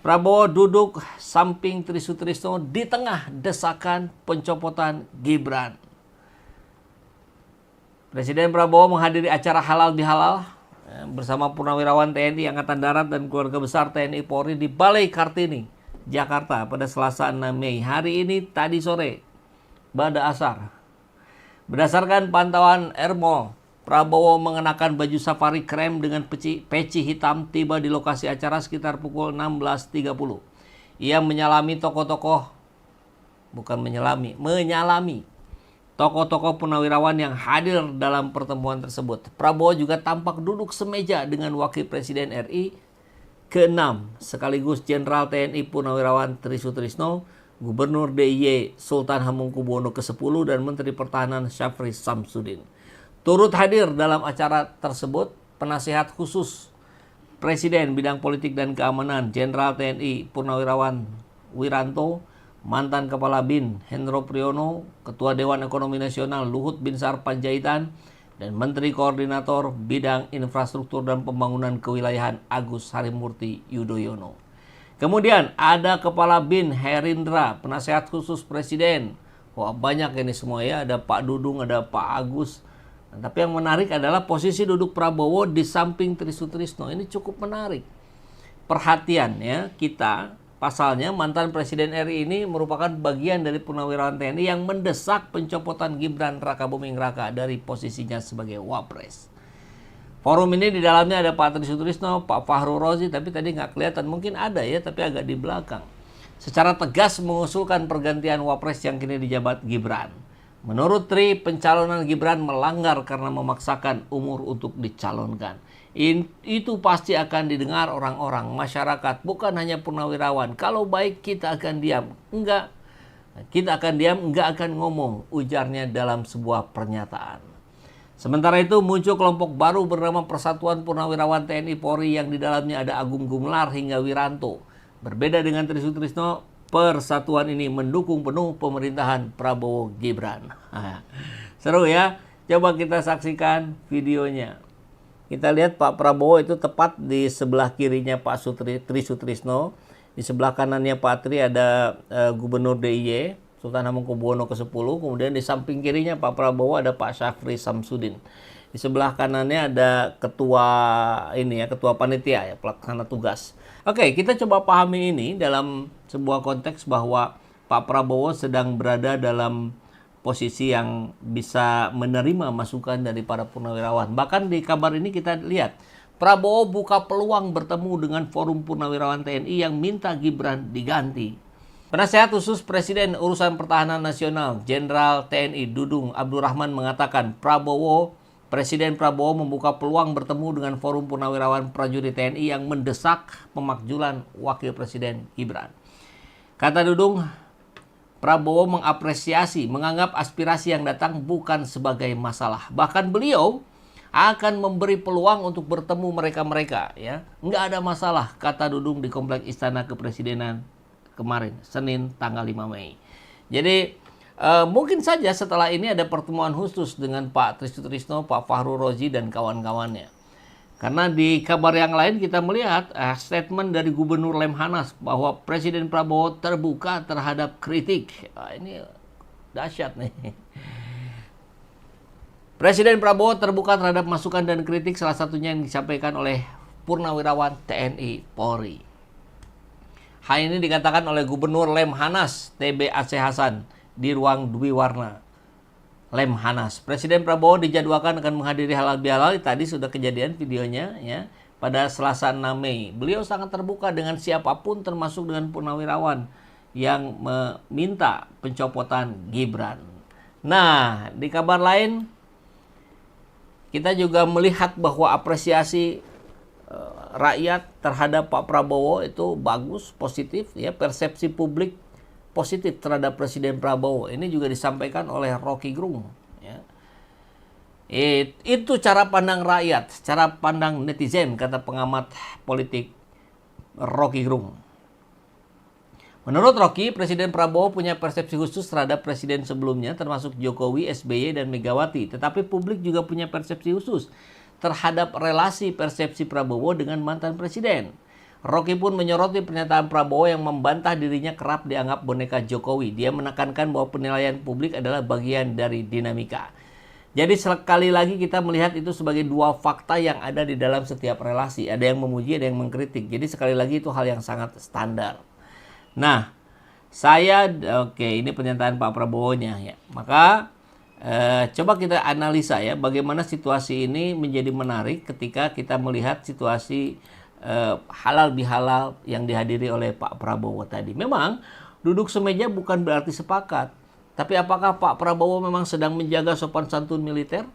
Prabowo duduk samping Tri Sutrisno di tengah desakan pencopotan Gibran. Presiden Prabowo menghadiri acara halal bihalal bersama Purnawirawan TNI Angkatan Darat dan keluarga besar TNI Polri di Balai Kartini, Jakarta pada Selasa 6 Mei. Hari ini tadi sore, pada asar. Berdasarkan pantauan Airmall, Prabowo mengenakan baju safari krem dengan peci hitam tiba di lokasi acara sekitar pukul 16.30. Ia menyalami tokoh-tokoh purnawirawan yang hadir dalam pertemuan tersebut. Prabowo juga tampak duduk semeja dengan Wakil Presiden RI ke-6 sekaligus Jenderal TNI Purnawirawan Tri Sutrisno, Gubernur DIY Sultan Hamengkubuwono ke-10 dan Menteri Pertahanan Syafri Samsudin. Turut hadir dalam acara tersebut penasihat khusus Presiden bidang politik dan keamanan Jenderal TNI Purnawirawan Wiranto, mantan Kepala BIN Hendro Priyono, Ketua Dewan Ekonomi Nasional Luhut Binsar Panjaitan, dan Menteri Koordinator Bidang Infrastruktur dan Pembangunan Kewilayahan Agus Harimurti Yudhoyono. Kemudian ada Kepala BIN Herindra, penasehat khusus Presiden. Wah, banyak ini semua ya, ada Pak Dudung, ada Pak Agus. Nah, tapi yang menarik adalah posisi duduk Prabowo di samping Tri Sutrisno. Ini cukup menarik. Perhatian ya kita, pasalnya mantan Presiden RI ini merupakan bagian dari Purnawirawan TNI yang mendesak pencopotan Gibran Rakabuming Raka dari posisinya sebagai Wapres. Forum ini di dalamnya ada Pak Tri Sutrisno, Pak Fahru Rozi, tapi tadi nggak kelihatan. Mungkin ada ya, tapi agak di belakang. Secara tegas mengusulkan pergantian Wapres yang kini dijabat Gibran. Menurut Tri, pencalonan Gibran melanggar karena memaksakan umur untuk dicalonkan. Itu pasti akan didengar orang-orang, masyarakat, bukan hanya purnawirawan. Kalau baik kita akan diam. Enggak, kita akan diam, enggak akan ngomong, ujarnya dalam sebuah pernyataan. Sementara itu muncul kelompok baru bernama Persatuan Purnawirawan TNI Polri yang di dalamnya ada Agung Gumelar hingga Wiranto. Berbeda dengan Tri Sutrisno, persatuan ini mendukung penuh pemerintahan Prabowo Gibran. Seru ya, coba kita saksikan videonya. Kita lihat Pak Prabowo itu tepat di sebelah kirinya Pak Tri Sutrisno. Di sebelah kanannya Pak Tri ada Gubernur DIY Sultan Hamengkubuwono ke-10. Kemudian di samping kirinya Pak Prabowo ada Pak Syafri Samsudin. Di sebelah kanannya ada ketua panitia ya, pelaksana tugas. Oke, kita coba pahami ini dalam sebuah konteks bahwa Pak Prabowo sedang berada dalam posisi yang bisa menerima masukan dari para purnawirawan. Bahkan di kabar ini kita lihat Prabowo buka peluang bertemu dengan Forum Purnawirawan TNI yang minta Gibran diganti. Penasehat khusus Presiden Urusan Pertahanan Nasional Jenderal TNI Dudung Abdurrahman mengatakan Presiden Prabowo membuka peluang bertemu dengan Forum Purnawirawan Prajurit TNI yang mendesak pemakzulan Wakil Presiden Gibran. Kata Dudung, Prabowo menganggap aspirasi yang datang bukan sebagai masalah. Bahkan beliau akan memberi peluang untuk bertemu mereka-mereka. Ya, nggak ada masalah, kata Dudung di Kompleks Istana Kepresidenan kemarin, Senin tanggal 5 Mei. Jadi mungkin saja setelah ini ada pertemuan khusus dengan Pak Tri Sutrisno, Pak Fahru Rozi, dan kawan-kawannya. Karena di kabar yang lain kita melihat statement dari Gubernur Lemhanas bahwa Presiden Prabowo terbuka terhadap kritik. Ini dahsyat nih. Presiden Prabowo terbuka terhadap masukan dan kritik, salah satunya yang disampaikan oleh Purnawirawan TNI Polri. Hal ini dikatakan oleh Gubernur Lemhanas TB Aceh Hasan di ruang Dwi Warna Lemhanas. Presiden Prabowo dijadwalkan akan menghadiri halal bihalal, tadi sudah kejadian videonya ya, pada Selasa 6 Mei. Beliau sangat terbuka dengan siapapun termasuk dengan purnawirawan yang meminta pencopotan Gibran. Nah, di kabar lain kita juga melihat bahwa apresiasi rakyat terhadap Pak Prabowo itu bagus, positif ya, persepsi publik positif terhadap Presiden Prabowo. Ini juga disampaikan oleh Rocky Gerung ya. Itu cara pandang rakyat, cara pandang netizen, kata pengamat politik Rocky Gerung. Menurut Rocky, Presiden Prabowo punya persepsi khusus terhadap presiden sebelumnya termasuk Jokowi, SBY, dan Megawati. Tetapi publik juga punya persepsi khusus terhadap relasi persepsi Prabowo dengan mantan presiden. Rocky pun menyoroti pernyataan Prabowo yang membantah dirinya kerap dianggap boneka Jokowi. Dia menekankan bahwa penilaian publik adalah bagian dari dinamika. Jadi sekali lagi kita melihat itu sebagai dua fakta yang ada di dalam setiap relasi. Ada yang memuji, ada yang mengkritik. Jadi sekali lagi itu hal yang sangat standar. Nah, ini pernyataan Pak Prabowo-nya ya. Maka coba kita analisa ya bagaimana situasi ini menjadi menarik ketika kita melihat situasi halal bihalal yang dihadiri oleh Pak Prabowo tadi. Memang duduk semeja bukan berarti sepakat. Tapi apakah Pak Prabowo memang sedang menjaga sopan santun militer?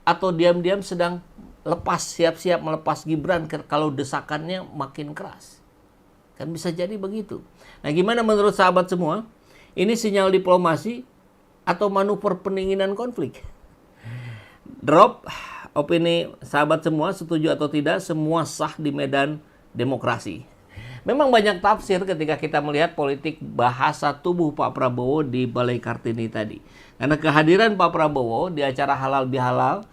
Atau diam-diam sedang siap-siap melepas Gibran kalau desakannya makin keras? Kan bisa jadi begitu. Nah, gimana menurut sahabat semua? Ini sinyal diplomasi atau manuver pendinginan konflik? Drop opini sahabat semua, setuju atau tidak, semua sah di medan demokrasi. Memang banyak tafsir ketika kita melihat politik bahasa tubuh Pak Prabowo di Balai Kartini tadi. Karena kehadiran Pak Prabowo di acara halal bihalal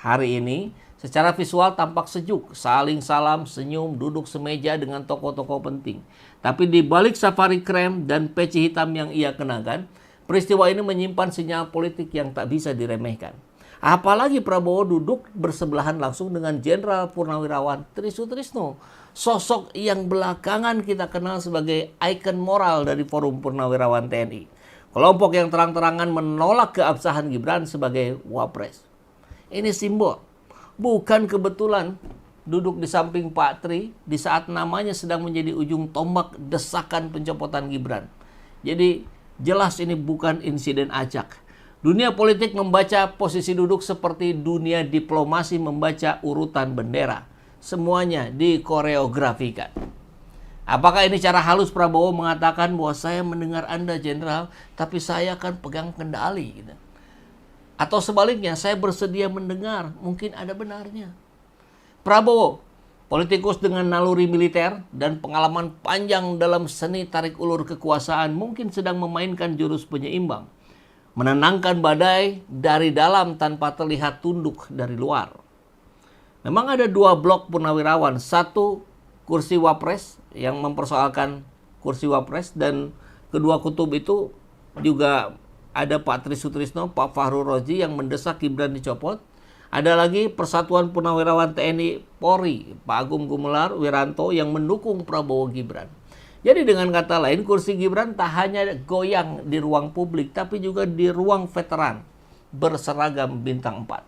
hari ini secara visual tampak sejuk, saling salam, senyum, duduk semeja dengan tokoh-tokoh penting. Tapi di balik safari krem dan peci hitam yang ia kenakan, peristiwa ini menyimpan sinyal politik yang tak bisa diremehkan. Apalagi Prabowo duduk bersebelahan langsung dengan Jenderal Purnawirawan Tri Sutrisno, sosok yang belakangan kita kenal sebagai ikon moral dari Forum Purnawirawan TNI. Kelompok yang terang-terangan menolak keabsahan Gibran sebagai wapres. Ini simbol, bukan kebetulan duduk di samping Pak Tri di saat namanya sedang menjadi ujung tombak desakan pencopotan Gibran. Jadi jelas ini bukan insiden acak. Dunia politik membaca posisi duduk seperti dunia diplomasi membaca urutan bendera. Semuanya dikoreografikan. Apakah ini cara halus Prabowo mengatakan bahwa saya mendengar Anda Jenderal, tapi saya akan pegang kendali? Gitu. Atau sebaliknya, saya bersedia mendengar, mungkin ada benarnya. Prabowo, politikus dengan naluri militer dan pengalaman panjang dalam seni tarik ulur kekuasaan, mungkin sedang memainkan jurus penyeimbang. Menenangkan badai dari dalam tanpa terlihat tunduk dari luar. Memang ada dua blok Purnawirawan. Satu, kursi wapres yang mempersoalkan kursi wapres. Dan kedua kutub itu juga ada Pak Tri Sutrisno, Pak Fahru Rozi yang mendesak Gibran dicopot. Ada lagi Persatuan Purnawirawan TNI Polri, Pak Agung Gumelar Wiranto yang mendukung Prabowo Gibran. Jadi dengan kata lain, kursi Gibran tak hanya goyang di ruang publik, tapi juga di ruang veteran berseragam bintang 4.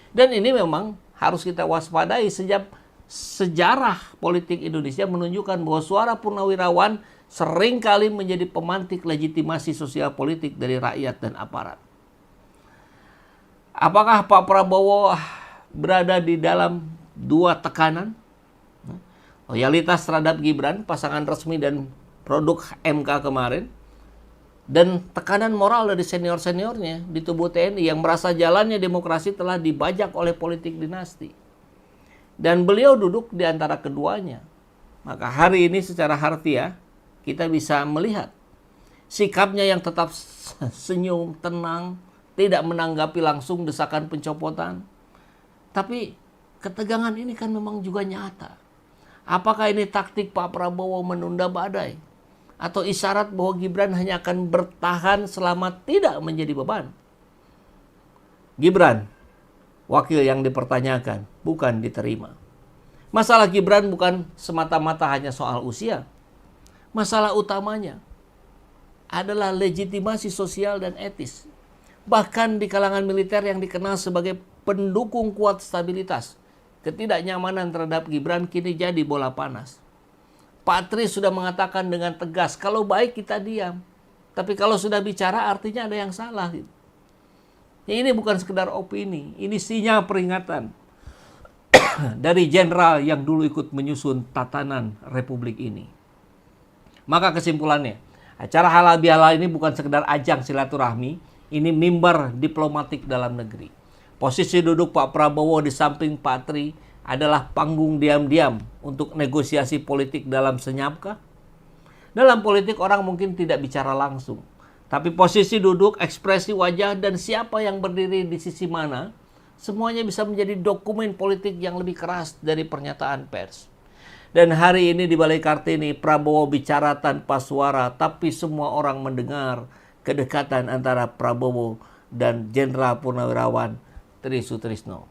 Dan ini memang harus kita waspadai sejak sejarah politik Indonesia menunjukkan bahwa suara Purnawirawan seringkali menjadi pemantik legitimasi sosial politik dari rakyat dan aparat. Apakah Pak Prabowo berada di dalam dua tekanan? Loyalitas terhadap Gibran, pasangan resmi dan produk MK kemarin, dan tekanan moral dari senior-seniornya di tubuh TNI yang merasa jalannya demokrasi telah dibajak oleh politik dinasti. Dan beliau duduk di antara keduanya. Maka hari ini secara harfiah kita bisa melihat sikapnya yang tetap senyum, tenang, tidak menanggapi langsung desakan pencopotan. Tapi ketegangan ini kan memang juga nyata. Apakah ini taktik Pak Prabowo menunda badai? Atau isyarat bahwa Gibran hanya akan bertahan selama tidak menjadi beban? Gibran, wakil yang dipertanyakan, bukan diterima. Masalah Gibran bukan semata-mata hanya soal usia. Masalah utamanya adalah legitimasi sosial dan etis. Bahkan di kalangan militer yang dikenal sebagai pendukung kuat stabilitas, ketidaknyamanan terhadap Gibran kini jadi bola panas. Pak Tri sudah mengatakan dengan tegas, kalau baik kita diam. Tapi kalau sudah bicara artinya ada yang salah. Ini bukan sekedar opini, ini sinyal peringatan dari jenderal yang dulu ikut menyusun tatanan republik ini. Maka kesimpulannya, acara halal bihalal ini bukan sekedar ajang silaturahmi, ini mimbar diplomatik dalam negeri. Posisi duduk Pak Prabowo di samping Pak Tri adalah panggung diam-diam untuk negosiasi politik dalam senyapkah? Dalam politik orang mungkin tidak bicara langsung. Tapi posisi duduk, ekspresi wajah, dan siapa yang berdiri di sisi mana, semuanya bisa menjadi dokumen politik yang lebih keras dari pernyataan pers. Dan hari ini di Balai Kartini, Prabowo bicara tanpa suara, tapi semua orang mendengar kedekatan antara Prabowo dan Jenderal Purnawirawan Tri Sutrisno.